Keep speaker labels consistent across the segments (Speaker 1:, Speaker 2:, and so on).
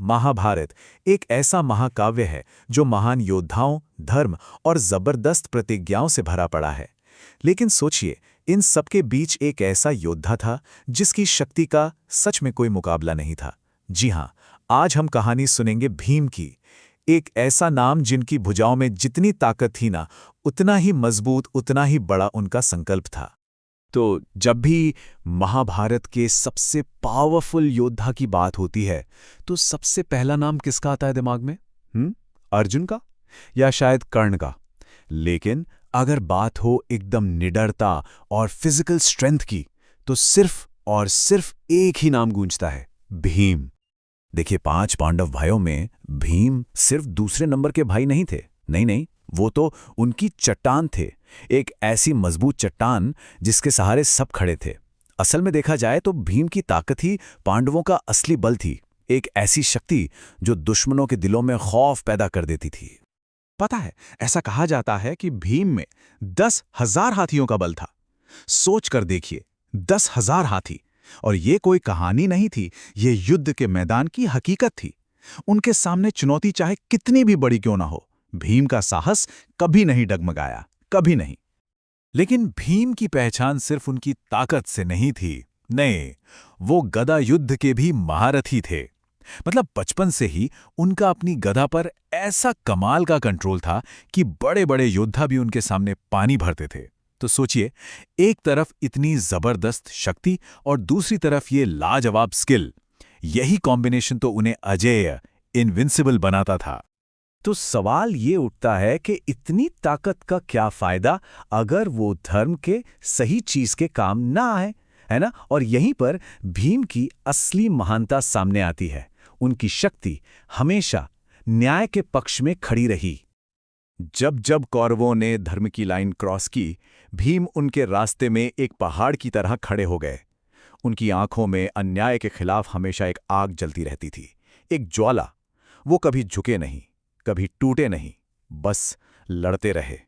Speaker 1: महाभारत एक ऐसा महाकाव्य है जो महान योद्धाओं, धर्म और जबरदस्त प्रतिज्ञाओं से भरा पड़ा है। लेकिन सोचिए, इन सबके बीच एक ऐसा योद्धा था जिसकी शक्ति का सच में कोई मुकाबला नहीं था। जी हां, आज हम कहानी सुनेंगे भीम की। एक ऐसा नाम जिनकी भुजाओं में जितनी ताकत थी ना, उतना ही मजबूत, उतना ही बड़ा उनका संकल्प था। तो जब भी महाभारत के सबसे पावरफुल योद्धा की बात होती है, तो सबसे पहला नाम किसका आता है दिमाग में? अर्जुन का या शायद कर्ण का? लेकिन अगर बात हो एकदम निडरता और फिजिकल स्ट्रेंथ की, तो सिर्फ और सिर्फ एक ही नाम गूंजता है, भीम। देखिए, 5 पांडव भाइयों में भीम सिर्फ दूसरे नंबर के भाई नहीं थे। नहीं, वो तो उनकी चट्टान थे। एक ऐसी मजबूत चट्टान जिसके सहारे सब खड़े थे। असल में देखा जाए तो भीम की ताकत ही पांडवों का असली बल थी। एक ऐसी शक्ति जो दुश्मनों के दिलों में खौफ पैदा कर देती थी।
Speaker 2: पता है, ऐसा कहा जाता है कि भीम में 10,000 हाथियों का बल था। सोच कर देखिए, 10,000 हाथी। और ये कोई कहानी नहीं थी, ये युद्ध के मैदान की हकीकत थी। उनके सामने चुनौती चाहे कितनी भी बड़ी क्यों ना हो, भीम का साहस कभी नहीं डगमगाया, कभी नहीं।
Speaker 1: लेकिन भीम की पहचान सिर्फ उनकी ताकत से नहीं थी। नहीं, वो गदा युद्ध के भी महारथी थे। मतलब बचपन से ही उनका अपनी गदा पर ऐसा कमाल का कंट्रोल था कि बड़े-बड़े योद्धा भी उनके सामने पानी भरते थे। तो सोचिए, एक तरफ इतनी जबरदस्त शक्ति और दूसरी तरफ ये लाजवाब स्किल। यही कॉम्बिनेशन तो उन्हें अजेय, इनविंसिबल बनाता था। तो सवाल ये उठता है कि इतनी ताकत का क्या फायदा अगर वो धर्म के सही चीज के काम ना आए, है ना? और यहीं पर भीम की असली महानता सामने आती है। उनकी शक्ति हमेशा न्याय के पक्ष में खड़ी रही। जब जब कौरवों ने धर्म की लाइन क्रॉस की, भीम उनके रास्ते में एक पहाड़ की तरह खड़े हो गए। उनकी आंखों में अन्याय के खिलाफ हमेशा एक आग जलती रहती थी, एक ज्वाला। वो कभी झुके नहीं, कभी टूटे नहीं, बस लड़ते रहे।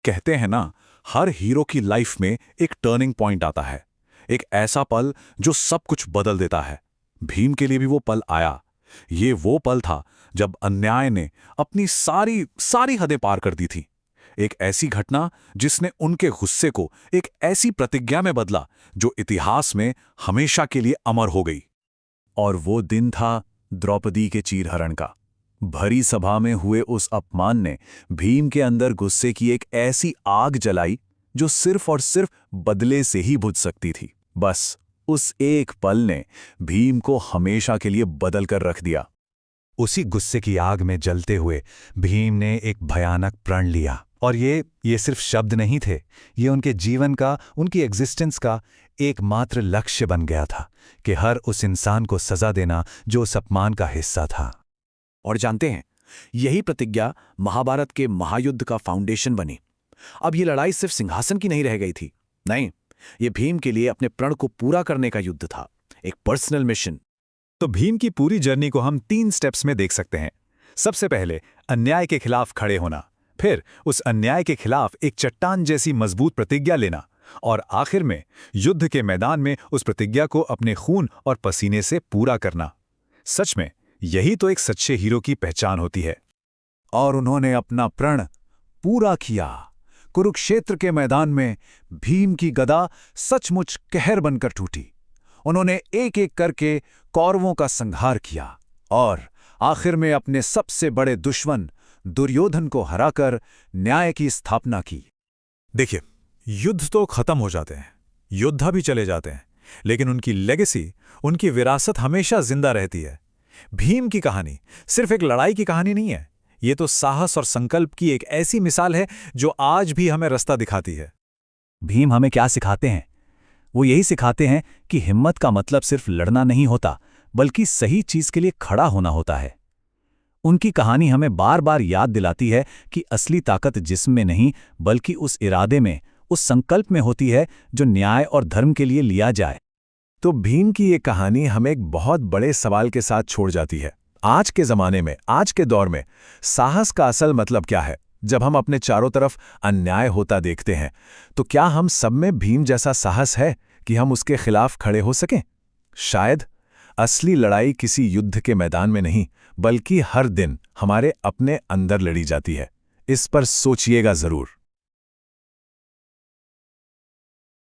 Speaker 1: कहते हैं ना, हर हीरो की लाइफ में एक टर्निंग पॉइंट आता है, एक ऐसा पल जो सब कुछ बदल देता है। भीम के लिए भी वो पल आया। ये वो पल था जब अन्याय ने अपनी सारी हदें पार कर दी थी। एक ऐसी घटना जिसने उनके गुस्से को एक ऐसी प्रतिज्ञा में बदला जो इतिहास में हमेशा के लिए अमर हो गई। और वो दिन था द्रौपदी के चीरहरण का। भरी सभा में हुए उस अपमान ने भीम के अंदर गुस्से की एक ऐसी आग जलाई जो सिर्फ और सिर्फ बदले से ही बुझ सकती थी। बस उस एक पल ने भीम को हमेशा के लिए बदल कर रख दिया।
Speaker 3: उसी गुस्से की आग में जलते हुए भीम ने एक भयानक प्रण लिया। और ये सिर्फ शब्द नहीं थे, ये उनके जीवन का, उनकी एग्जिस्टेंस का एकमात्र लक्ष्य बन गया था कि हर उस इंसान को सजा देना जो उस अपमान का हिस्सा था।
Speaker 1: और जानते हैं, यही प्रतिज्ञा महाभारत के महायुद्ध का फाउंडेशन बनी। अब ये लड़ाई सिर्फ सिंहासन की नहीं रह गई थी। नहीं, ये भीम के लिए अपने प्रण को पूरा करने का युद्ध था, एक पर्सनल मिशन।
Speaker 3: तो भीम की पूरी जर्नी को हम 3 स्टेप्स में देख सकते हैं। सबसे पहले अन्याय के खिलाफ खड़े होना, फिर उस अन्याय के खिलाफ एक चट्टान जैसी मजबूत प्रतिज्ञा लेना, और आखिर में युद्ध के मैदान में उस प्रतिज्ञा को अपने खून और पसीने से पूरा करना। सच में यही तो एक सच्चे हीरो की पहचान होती है।
Speaker 1: और उन्होंने अपना प्रण पूरा किया। कुरुक्षेत्र के मैदान में भीम की गदा सचमुच कहर बनकर टूटी। उन्होंने एक एक करके कौरवों का संहार किया और आखिर में अपने सबसे बड़े दुश्मन दुर्योधन को हराकर न्याय की स्थापना की।
Speaker 3: देखिए, युद्ध तो खत्म हो जाते हैं, योद्धा भी चले जाते हैं, लेकिन उनकी लेगेसी, उनकी विरासत हमेशा जिंदा रहती है। भीम की कहानी सिर्फ एक लड़ाई की कहानी नहीं है, ये तो साहस और संकल्प की एक ऐसी मिसाल है जो आज भी हमें रास्ता दिखाती है।
Speaker 1: भीम हमें क्या सिखाते हैं? वो यही सिखाते हैं कि हिम्मत का मतलब सिर्फ लड़ना नहीं होता, बल्कि सही चीज के लिए खड़ा होना होता है। उनकी कहानी हमें बार बार याद दिलाती है कि असली ताकत जिस्म में नहीं, बल्कि उस इरादे में, उस संकल्प में होती है जो न्याय और धर्म के लिए लिया जाए। तो भीम की ये कहानी हमें एक बहुत बड़े सवाल के साथ छोड़ जाती है। आज के ज़माने में, आज के दौर में साहस का असल मतलब क्या है? जब हम अपने चारों तरफ अन्याय होता देखते हैं, तो क्या हम सब में भीम जैसा साहस है कि हम उसके खिलाफ खड़े हो सकें? शायद असली लड़ाई किसी युद्ध के मैदान में नहीं, बल्कि हर दिन हमारे अपने अंदर लड़ी जाती है। इस पर सोचिएगा जरूर।